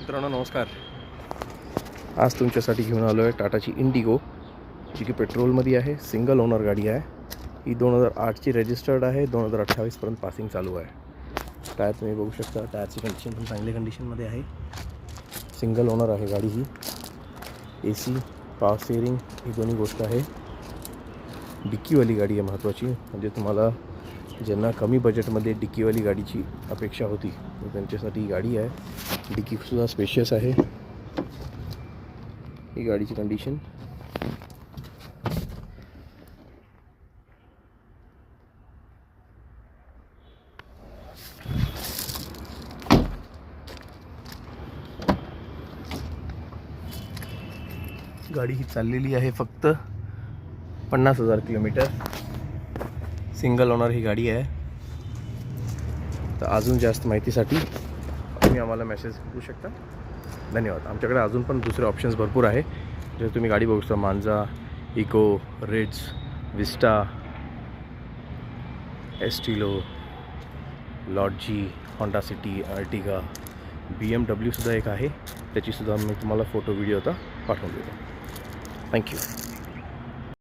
मित्रांनो नमस्कार. आज तुमच्यासाठी घेऊन आलो आहे टाटाची इंडिगो, जी की पेट्रोलमध्ये आहे. सिंगल ओनर गाडी आहे ही. 2008ची रजिस्टर्ड आहे. 2028पर्यंत पासिंग चालू आहे. टायर तुम्ही बघू शकता. टायरची कंडिशन पण चांगली कंडिशनमध्ये आहे. सिंगल ओनर आहे गाडी ही. AC पॉवर स्टीअरिंग ही दोन्ही गोष्ट आहे. डिक्कीवाली गाडी आहे महत्त्वाची, म्हणजे तुम्हाला ज्यांना कमी बजेटमध्ये डिक्कीवाली गाडीची अपेक्षा होती तर त्यांच्यासाठी ही गाडी आहे. डिक्कीसुद्धा स्पेशियस आहे. ही गाडीची कंडिशन. गाडी ही चाललेली आहे फक्त 50,000 किलोमीटर. सिंगल ओनर ही गाडी आहे. तर अजून जास्त माहितीसाठी तुम्ही आम्हाला मेसेज करू शकता. धन्यवाद. आमच्याकडे अजून पण दुसरे ऑप्शन्स भरपूर आहे. जर तुम्ही गाडी बघू शकता, मांजा, इको, रिड्स, विस्टा, Estilo, लॉडजी, Honda city, Ertiga, BMW सुद्धा एक आहे. त्याचीसुद्धा मी तुम्हाला फोटो व्हिडिओ आता पाठवून देतो. थँक्यू.